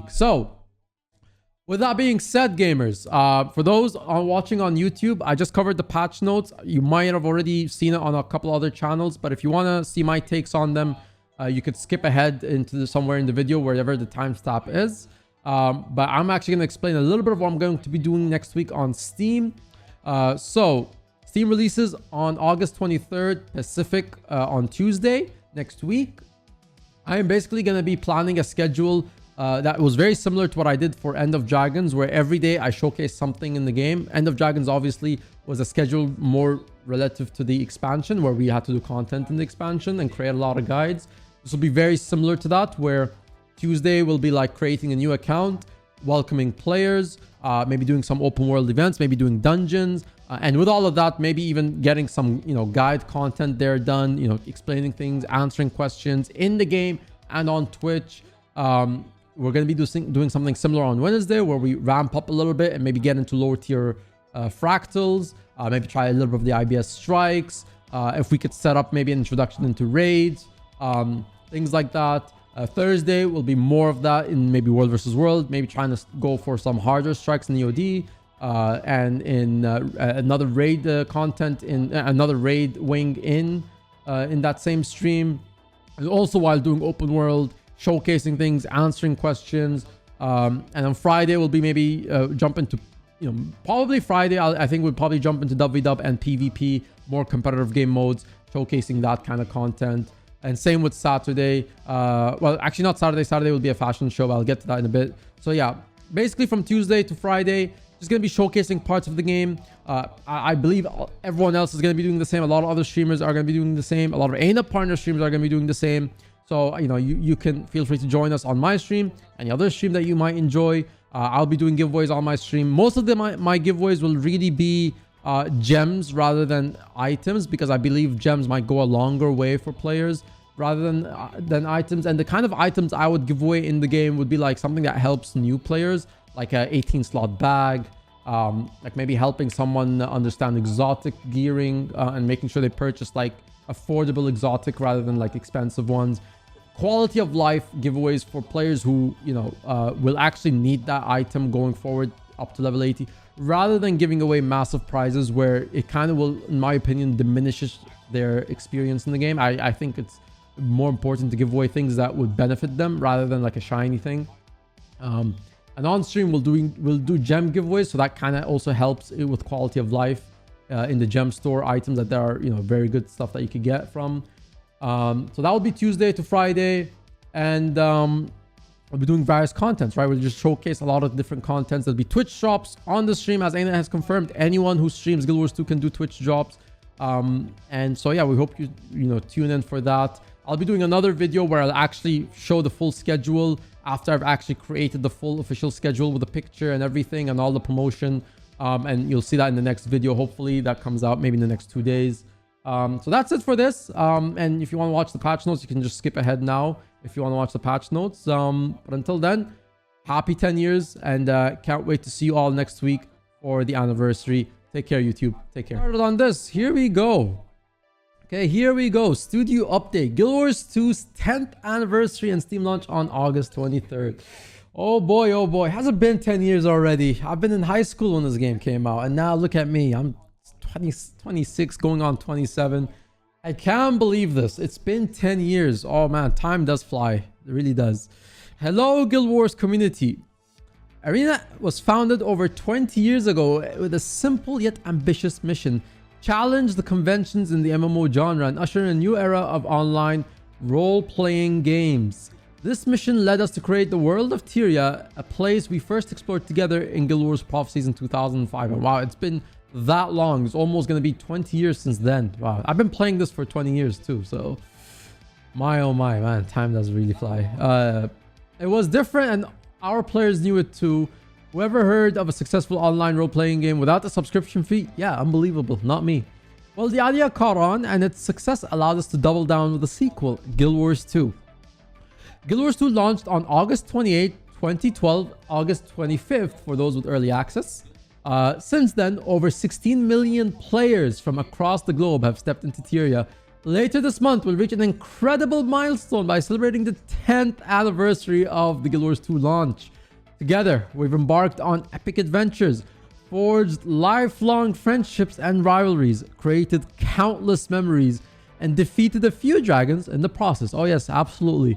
So, with that being said, gamers, for those watching on YouTube, I just covered the patch notes. You might have already seen it on a couple other channels, but if you want to see my takes on them, you could skip ahead into somewhere in the video, wherever the timestamp is. But I'm actually going to explain a little bit of what I'm going to be doing next week on Steam. So, Steam releases on August 23rd Pacific on Tuesday next week. I am basically going to be planning a schedule that was very similar to what I did for End of Dragons, where every day I showcase something in the game. End of Dragons obviously was a schedule more relative to the expansion, where we had to do content in the expansion and create a lot of guides. This will be very similar to that, where Tuesday will be like creating a new account, welcoming players, maybe doing some open world events, maybe doing dungeons, and with all of that, maybe even getting some, guide content there done, explaining things, answering questions in the game and on Twitch. We're going to be doing something similar on Wednesday, where we ramp up a little bit and maybe get into lower tier fractals, maybe try a little bit of the IBS strikes. If we could set up maybe an introduction into raids, things like that. Thursday will be more of that in maybe World versus World, maybe trying to go for some harder strikes in EOD, and in another raid content in another raid wing in that same stream, and also while doing open world, showcasing things, answering questions. And on Friday we'll be maybe jump into, probably Friday I think we'll probably jump into WW and PvP, more competitive game modes, showcasing that kind of content. And same with Saturday. Well, actually not Saturday. Saturday will be a fashion show. I'll get to that in a bit. So yeah, basically from Tuesday to Friday, just going to be showcasing parts of the game. I believe everyone else is going to be doing the same. A lot of other streamers are going to be doing the same. A lot of ANA partner streamers are going to be doing the same. So, you can feel free to join us on my stream, any other stream that you might enjoy. I'll be doing giveaways on my stream. Most of my giveaways will really be gems rather than items, because I believe gems might go a longer way for players rather than items. And the kind of items I would give away in the game would be like something that helps new players, like a 18 slot bag, like maybe helping someone understand exotic gearing, and making sure they purchase like affordable exotic rather than like expensive ones. Quality of life giveaways for players who will actually need that item going forward up to level 80, rather than giving away massive prizes where it kind of will, in my opinion, diminishes their experience in the game. I think it's more important to give away things that would benefit them rather than like a shiny thing. And on stream we'll do gem giveaways, so that kind of also helps it with quality of life in the gem store items, that there are very good stuff that you could get from. So that will be Tuesday to Friday, and we'll be doing various contents, right? We'll just showcase a lot of different contents. There'll be Twitch drops on the stream, as Aina has confirmed. Anyone who streams Guild Wars 2 can do Twitch drops. And so yeah, we hope you tune in for that. I'll be doing another video where I'll actually show the full schedule after I've actually created the full official schedule with the picture and everything and all the promotion. And you'll see that in the next video. Hopefully that comes out maybe in the next 2 days. So that's it for this. And if you want to watch the patch notes, you can just skip ahead now if you want to watch the patch notes. But until then, happy 10 years, and can't wait to see you all next week for the anniversary. Take care, YouTube. Take care. Started on this. Here we go. Okay, here we go. Studio update. Guild Wars 2's 10th anniversary and Steam launch on August 23rd. Oh boy, oh boy. Has it been 10 years already? I've been in high school when this game came out, and now look at me. I'm 26 going on 27. I can't believe this. It's been 10 years. Oh man, time does fly. It really does. Hello, Guild Wars community. Arena was founded over 20 years ago with a simple yet ambitious mission: challenge the conventions in the MMO genre and usher in a new era of online role-playing games. This mission led us to create the world of Tyria, a place we first explored together in Guild Wars Prophecies in 2005. And wow, it's been that long. It's almost going to be 20 years since then. Wow, I've been playing this for 20 years too, so my oh my, man, time does really fly. It was different, and our players knew it too. Whoever heard of a successful online role-playing game without a subscription fee? Yeah, unbelievable. Not me. Well, the idea caught on, and its success allowed us to double down with a sequel, Guild Wars 2. Guild Wars 2 launched on August 28, 2012, August 25th for those with early access. Since then, over 16 million players from across the globe have stepped into Tyria, Later this month, we'll reach an incredible milestone by celebrating the 10th anniversary of the Guild Wars 2 launch. Together, we've embarked on epic adventures, forged lifelong friendships and rivalries, created countless memories, and defeated a few dragons in the process. Oh yes, absolutely.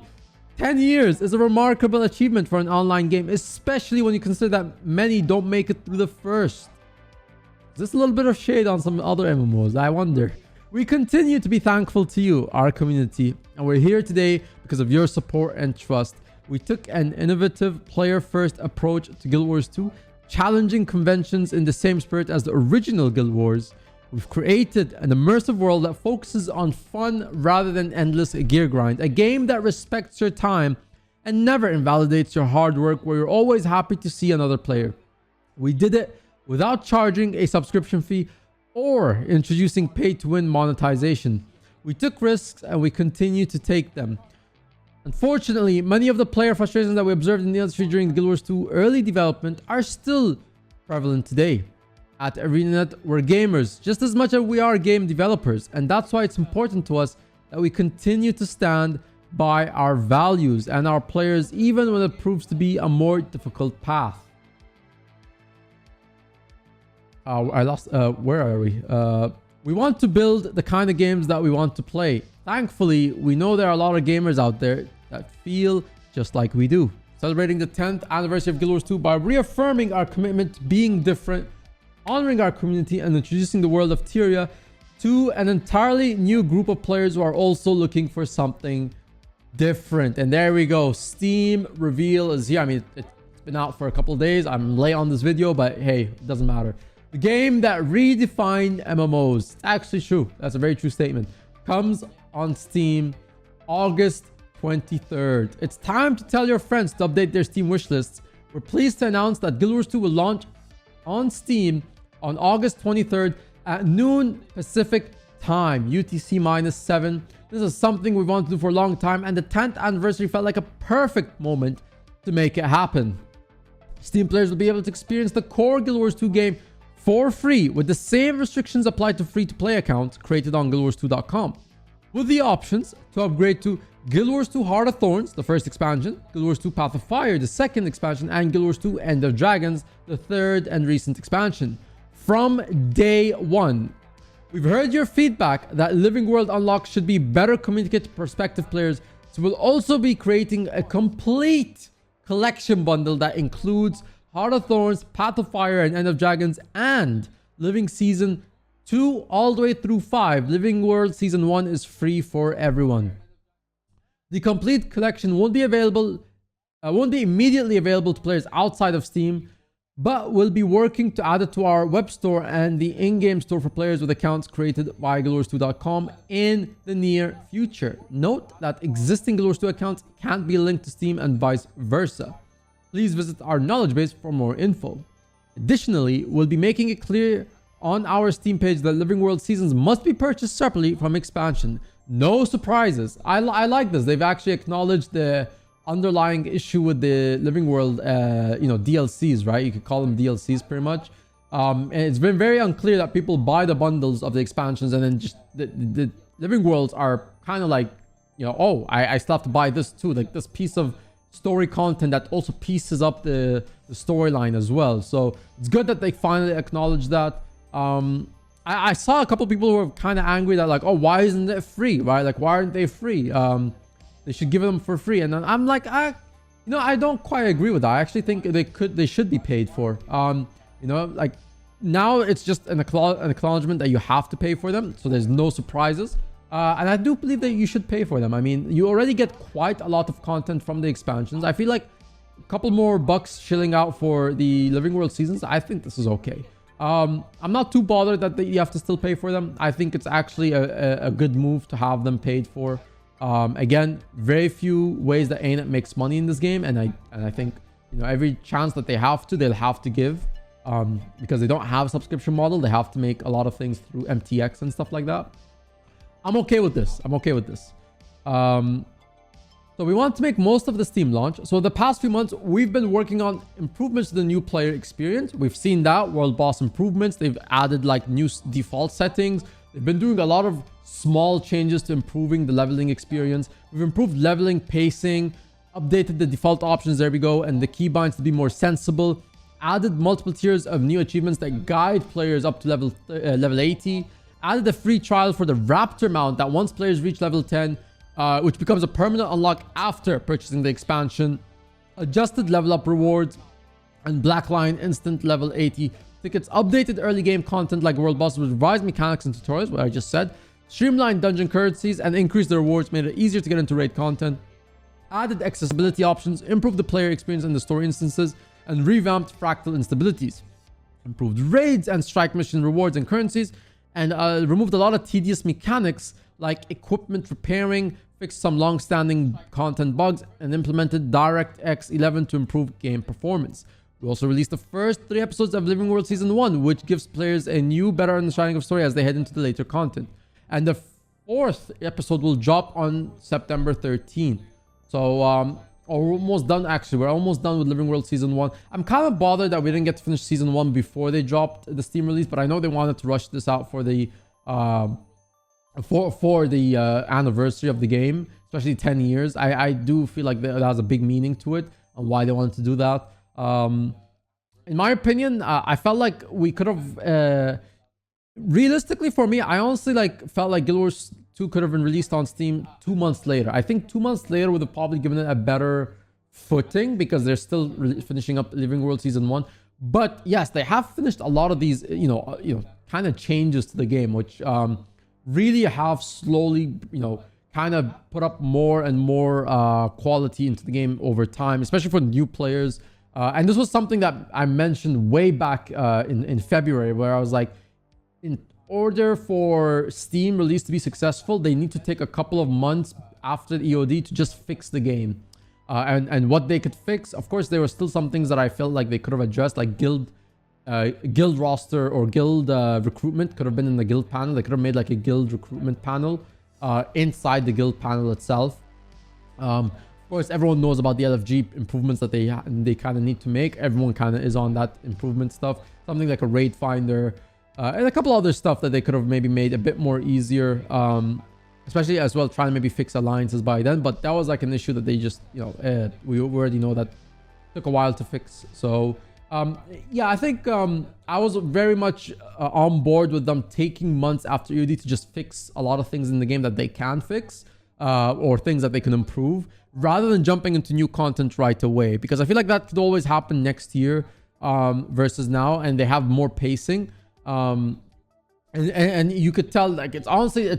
10 years is a remarkable achievement for an online game, especially when you consider that many don't make it through the first. Is this a little bit of shade on some other MMOs? I wonder. We continue to be thankful to you, our community, and we're here today because of your support and trust. We took an innovative player-first approach to Guild Wars 2, challenging conventions in the same spirit as the original Guild Wars. We've created an immersive world that focuses on fun rather than endless gear grind, a game that respects your time and never invalidates your hard work, where you're always happy to see another player. We did it without charging a subscription fee or introducing pay-to-win monetization. We took risks and we continue to take them. Unfortunately, many of the player frustrations that we observed in the industry during Guild Wars 2 early development are still prevalent today. At ArenaNet, we're gamers just as much as we are game developers, and that's why it's important to us that we continue to stand by our values and our players even when it proves to be a more difficult path. Where are we? We want to build the kind of games that we want to play. Thankfully, we know there are a lot of gamers out there that feel just like we do. Celebrating the 10th anniversary of Guild Wars 2 by reaffirming our commitment to being different, honoring our community, and introducing the world of Tyria to an entirely new group of players who are also looking for something different. And there we go. Steam reveal is here. I mean, it's been out for a couple of days. I'm late on this video, but hey, it doesn't matter. The game that redefined MMOs. It's actually true. That's a very true statement. Comes on Steam August 23rd. It's time to tell your friends to update their Steam wishlists. We're pleased to announce that Guild Wars 2 will launch on Steam on August 23rd at noon Pacific time, UTC -7. This is something we wanted to do for a long time, and the 10th anniversary felt like a perfect moment to make it happen. Steam players will be able to experience the core Guild Wars 2 game for free, with the same restrictions applied to free-to-play accounts created on guildwars2.com. With the options to upgrade to Guild Wars 2 Heart of Thorns, the first expansion, Guild Wars 2 Path of Fire, the second expansion, and Guild Wars 2 End of Dragons, the third and recent expansion. From day one, we've heard your feedback that Living World Unlocked should be better communicated to prospective players, so we'll also be creating a complete collection bundle that includes Heart of Thorns, Path of Fire, and End of Dragons, and Living Season 2 all the way through 5. Living World Season 1 is free for everyone. The complete collection won't be immediately available to players outside of Steam, but we'll be working to add it to our web store and the in-game store for players with accounts created by guildwars2.com in the near future. Note that existing Guild Wars 2 accounts can't be linked to Steam and vice versa. Please visit our knowledge base for more info. Additionally, we'll be making it clear on our Steam page that Living World seasons must be purchased separately from expansion. No surprises. I like this. They've actually acknowledged the underlying issue with the Living World, DLCs, right? You could call them DLCs pretty much. And it's been very unclear that people buy the bundles of the expansions and then just the Living Worlds are kind of like, oh, I still have to buy this too. Like this piece of story content that also pieces up the storyline as well. So it's good that they finally acknowledge that. I saw a couple people who were kind of angry that like, oh, why isn't it free, right? Like, why aren't they free? They should give them for free. And then I'm like, I don't quite agree with that. I actually think they should be paid for. Like now it's just an acknowledgement that you have to pay for them, so there's no surprises. And I do believe that you should pay for them. I mean, you already get quite a lot of content from the expansions. I feel like a couple more bucks shilling out for the Living World seasons, I think this is okay. I'm not too bothered that you have to still pay for them. I think it's actually a good move to have them paid for. Again, very few ways that ArenaNet makes money in this game, and I think every chance that they have to, they'll have to give, because they don't have a subscription model. They have to make a lot of things through MTX and stuff like that. I'm okay with this. So we want to make most of the Steam launch. So the past few months, we've been working on improvements to the new player experience. We've seen that, world boss improvements. They've added like new default settings. They've been doing a lot of small changes to improving the leveling experience. We've improved leveling, pacing, updated the default options, there we go, and the keybinds to be more sensible, added multiple tiers of new achievements that guide players up to level 80, added a free trial for the Raptor mount that once players reach level 10, which becomes a permanent unlock after purchasing the expansion, adjusted level up rewards, and Blackline instant level 80 tickets, updated early game content like world bosses with revised mechanics and tutorials, what I just said, streamlined dungeon currencies and increased the rewards, made it easier to get into raid content, added accessibility options, improved the player experience in the story instances, and revamped fractal instabilities, improved raids and strike mission rewards and currencies, and removed a lot of tedious mechanics like equipment repairing, fixed some long-standing content bugs, and implemented DirectX 11 to improve game performance. We also released the first 3 episodes of Living World Season 1, which gives players a new, better understanding of story as they head into the later content. And the 4th episode will drop on September 13th. So, we're almost done actually. We're almost done with Living World Season 1. I'm kind of bothered that we didn't get to finish Season 1 before they dropped the Steam release, but I know they wanted to rush this out for the anniversary of the game, especially 10 years. I do feel like that has a big meaning to it and why they wanted to do that. In my opinion, I felt like we could have realistically, for me, I honestly felt like Guild Wars 2 could have been released on Steam 2 months later. I think 2 months later would have probably given it a better footing because they're still finishing up Living World Season 1. But yes, they have finished a lot of these, kind of changes to the game, which really have slowly, kind of put up more and more quality into the game over time, especially for new players. And this was something that I mentioned way back in February, where I was like, in order for Steam release to be successful, they need to take a couple of months after the EOD to just fix the game. And what they could fix, of course, there were still some things that I felt like they could have addressed, like guild roster or guild recruitment could have been in the guild panel. They could have made like a guild recruitment panel inside the guild panel itself. Of course, everyone knows about the LFG improvements that they kind of need to make. Everyone kind of is on that improvement stuff. Something like a raid finder and a couple other stuff that they could have maybe made a bit more easier. Especially as well, trying to maybe fix alliances by then. But that was like an issue that they just, we already know that took a while to fix. So, yeah, I think I was very much on board with them taking months after EOD to just fix a lot of things in the game that they can fix or things that they can improve, rather than jumping into new content right away. Because I feel like that could always happen next year versus now, and they have more pacing. And you could tell, like, it's honestly,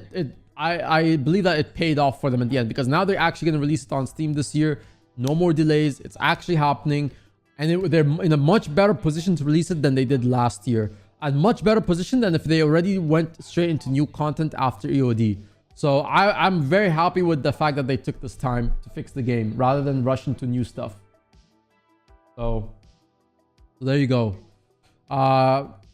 I believe that it paid off for them at the end, because now they're actually going to release it on Steam this year. No more delays. It's actually happening. And they're in a much better position to release it than they did last year. And much better position than if they already went straight into new content after EOD. So I'm very happy with the fact that they took this time to fix the game rather than rush into new stuff. So there you go.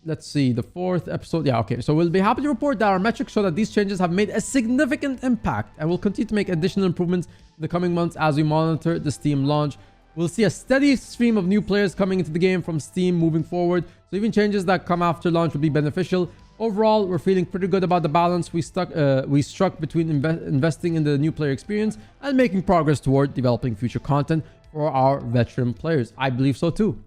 Let's see, the 4th episode. Yeah, okay. So we'll be happy to report that our metrics show that these changes have made a significant impact, and we'll continue to make additional improvements in the coming months as we monitor the Steam launch. We'll see a steady stream of new players coming into the game from Steam moving forward, so even changes that come after launch will be beneficial. Overall, we're feeling pretty good about the balance we struck between investing in the new player experience and making progress toward developing future content for our veteran players. I believe so too.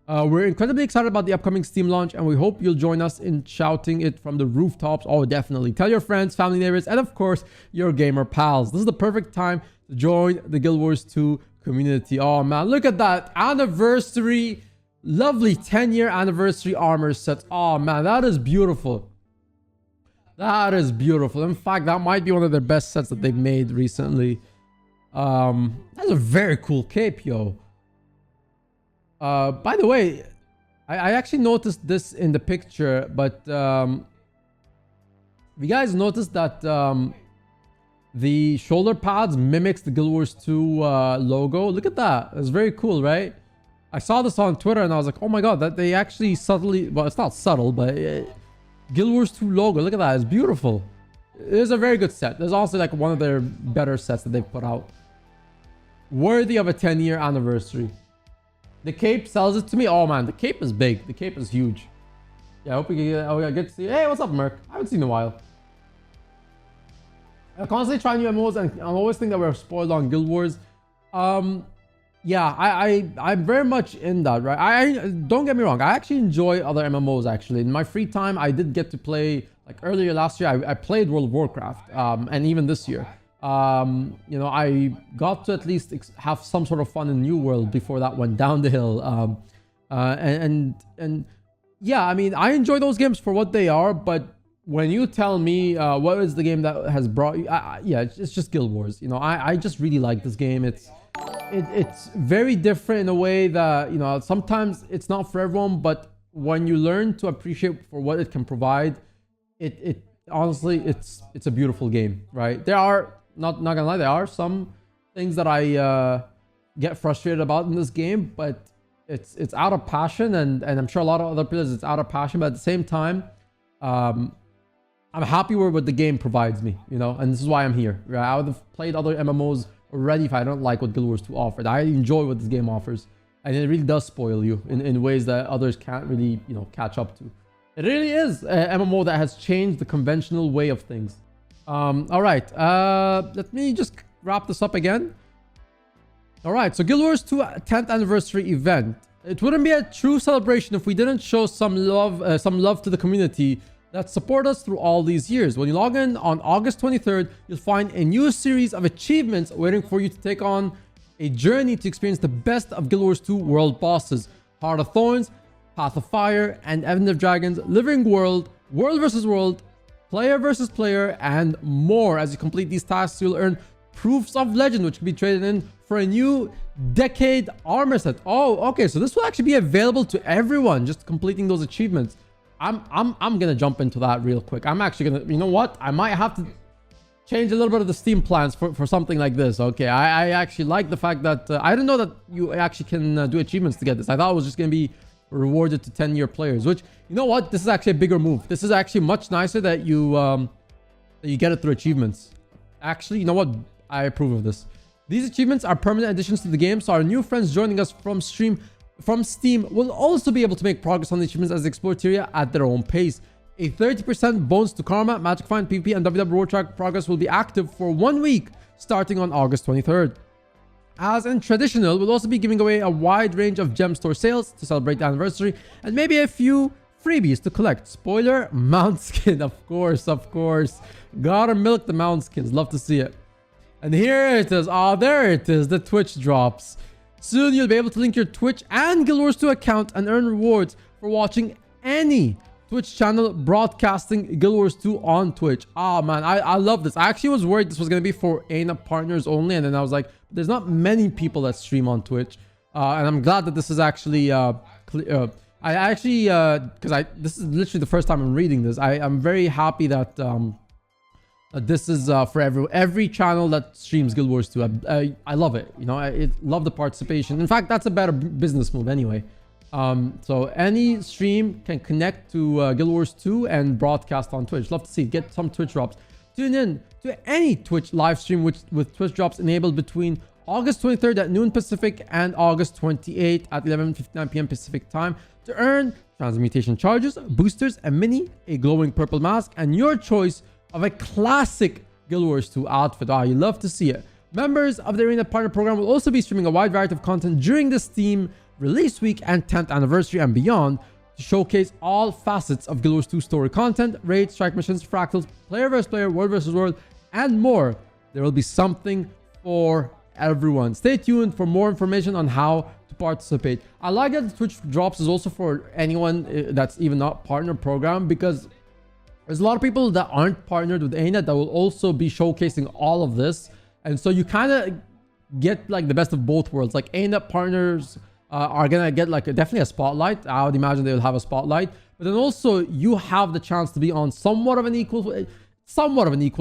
We're incredibly excited about the upcoming Steam launch, and we hope you'll join us in shouting it from the rooftops. Oh, definitely. Tell your friends, family, neighbors, and of course, your gamer pals. This is the perfect time to join the Guild Wars 2 community. Oh man, look at that anniversary, lovely 10-year anniversary armor sets. Oh man, that is beautiful. That is beautiful. In fact, that might be one of their best sets that they've made recently. That's a very cool cape, yo. By the way, I actually noticed this in the picture, but you guys noticed that the shoulder pads mimics the Guild Wars 2 logo. Look at that. It's very cool, right? I saw this on Twitter and I was like, oh my god, that they actually subtly, well, it's not subtle, but Guild Wars 2 logo. Look at that. It's beautiful. It's a very good set. There's also like one of their better sets that they've put out. Worthy of a 10-year anniversary. The cape sells it to me. Oh man, the cape is big. The cape is huge. Yeah, I hope we get to see. Hey, what's up, Merc? I haven't seen in a while. I constantly try new MMOs, and I always think that we're spoiled on Guild Wars. Yeah, I'm very much in that, right? I don't get me wrong, I actually enjoy other MMOs. Actually, in my free time, I did get to play, like earlier last year, I played World of Warcraft, and even this year. You know, I got to at least have some sort of fun in New World before that went down the hill. And yeah, I mean, I enjoy those games for what they are, but when you tell me what is the game that has brought you, yeah, it's just Guild Wars. You know, I just really like this game. It's very different in a way that, you know, sometimes it's not for everyone, but when you learn to appreciate for what it can provide, it honestly, it's a beautiful game, right? There are not gonna lie, there are some things that I get frustrated about in this game, but it's out of passion, and I'm sure a lot of other players, it's out of passion, but at the same time, I'm happy with what the game provides me, you know, and this is why I'm here, right? I would have played other MMOs already if I don't like what Guild Wars 2 offered. I enjoy what this game offers, and it really does spoil you in ways that others can't really, you know, catch up to. It really is an MMO that has changed the conventional way of things. All right, let me just wrap this up again. All right, so Guild Wars 2 10th anniversary event. It wouldn't be a true celebration if we didn't show some love to the community that support us through all these years. When you log in on August 23rd, you'll find a new series of achievements waiting for you to take on a journey to experience the best of Guild Wars 2 world bosses: Heart of Thorns, Path of Fire, and End of Dragons, Living World, World versus World, Player versus Player, and more. As you complete these tasks, you'll earn Proofs of Legend, which can be traded in for a new Decade armor set. Oh, okay, so this will actually be available to everyone, just completing those achievements. I'm gonna jump into that real quick. I'm actually gonna, you know what? I might have to change a little bit of the Steam plans for something like this. Okay, I actually like the fact that I didn't know that you actually can do achievements to get this. I thought it was just gonna be rewarded to 10-year players, which, you know what? This is actually a bigger move. This is actually much nicer that you get it through achievements. Actually, you know what? I approve of this. These achievements are permanent additions to the game, so our new friends joining us from Steam will also be able to make progress on the achievements as they explore Tyria at their own pace. A 30% bonus to Karma, Magic Find, PvP, and WW Road Track progress will be active for 1 week, starting on August 23rd. As in traditional, we'll also be giving away a wide range of gem store sales to celebrate the anniversary, and maybe a few freebies to collect. Spoiler, mount skin, of course. Gotta milk the mount skins, love to see it. And here it is. Oh, there it is. The Twitch drops. Soon you'll be able to link your Twitch and Guild Wars 2 account and earn rewards for watching any Twitch channel broadcasting Guild Wars 2 on Twitch. Oh man, I love this. I actually was worried this was going to be for ANA partners only, and then I was like, there's not many people that stream on Twitch. And I'm glad that this is actually clear. This is literally the first time I'm reading this. I'm very happy that this is for every channel that streams Guild Wars 2. I love it. You know, I love the participation. In fact, that's a better business move anyway. So any stream can connect to Guild Wars 2 and broadcast on Twitch. Love to see it. Get some Twitch drops. Tune in to any Twitch live stream with Twitch drops enabled between August 23rd at noon Pacific and August 28th at 11:59 p.m. Pacific time to earn transmutation charges, boosters, a mini, a glowing purple mask, and your choice of a classic Guild Wars 2 outfit. You love to see it. Members of the Arena Partner Program will also be streaming a wide variety of content during the Steam release week and 10th anniversary and beyond to showcase all facets of Guild Wars 2 story content, raids, strike missions, fractals, player versus player, world versus world, and more. There will be something for everyone. Stay tuned for more information on how to participate. I like that the Twitch drops is also for anyone that's even not partner program, because there's a lot of people that aren't partnered with ANA that will also be showcasing all of this. And so you kind of get like the best of both worlds. Like ANA partners are going to get like definitely a spotlight. I would imagine they will have a spotlight. But then also you have the chance to be on somewhat of an equal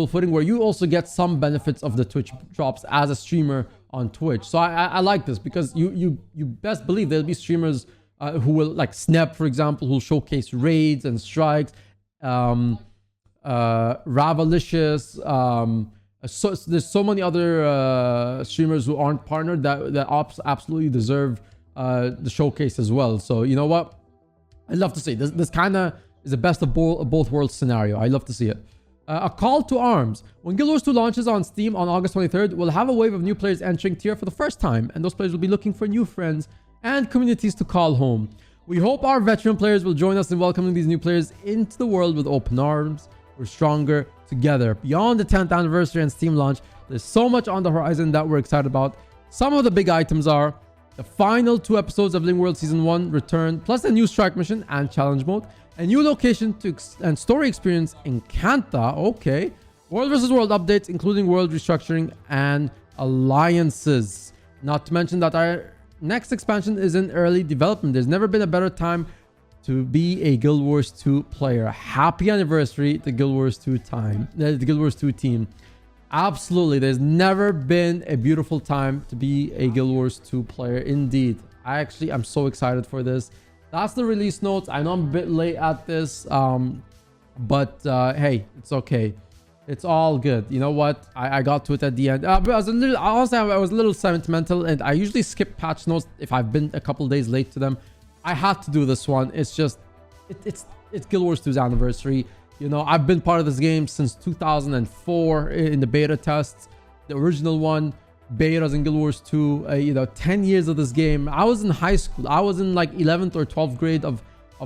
footing where you also get some benefits of the Twitch drops as a streamer on Twitch. So I like this, because you best believe there'll be streamers who will, like Snep, for example, who'll showcase raids and strikes. Ravalicious, so there's so many other streamers who aren't partnered that absolutely deserve the showcase as well. So you know what, I love to see this kind of is the best of both worlds scenario. I love to see it. A call to arms. When Guild Wars 2 launches on Steam on August 23rd, we'll have a wave of new players entering tier for the first time, and those players will be looking for new friends and communities to call home. We hope our veteran players will join us in welcoming these new players into the world with open arms. We're stronger together. Beyond the 10th anniversary and Steam launch, there's so much on the horizon that we're excited about. Some of the big items are the final 2 episodes of Living World Season 1 return, plus a new strike mission and challenge mode. A new location and story experience in Kanta. Okay. World vs. World updates, including world restructuring and alliances. Not to mention that our next expansion is in early development. There's never been a better time to be a Guild Wars 2 player. Happy anniversary, the Guild Wars 2 team. Absolutely. There's never been a beautiful time to be a Guild Wars 2 player. Indeed. I'm so excited for this. That's the release notes. I know I'm a bit late at this, but hey, it's okay. It's all good. You know what? I got to it at the end. But honestly, I was a little sentimental, and I usually skip patch notes if I've been a couple days late to them. I had to do this one. It's just, it's Guild Wars 2's anniversary. You know, I've been part of this game since 2004 in the beta tests, the original one. Betas in Guild Wars 2, 10 years of this game. I was in high school. I was in like 11th or 12th grade of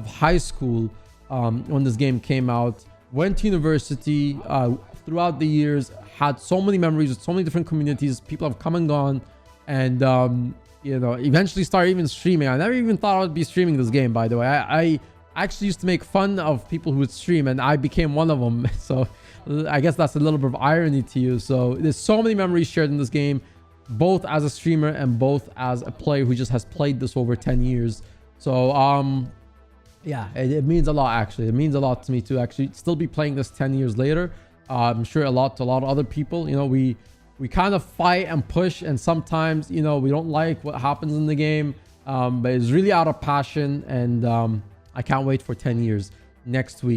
high school when this game came out. Went to university throughout the years, had so many memories with so many different communities. People have come and gone, and eventually started even streaming. I never even thought I would be streaming this game, by the way. I actually used to make fun of people who would stream, and I became one of them. So I guess that's a little bit of irony to you. So there's so many memories shared in this game, both as a streamer and both as a player who just has played this over 10 years. So yeah, it means a lot. Actually, it means a lot to me to actually still be playing this 10 years later. I'm sure a lot of other people. You know, we kind of fight and push, and sometimes, you know, we don't like what happens in the game, but it's really out of passion. And I can't wait for 10 years next week.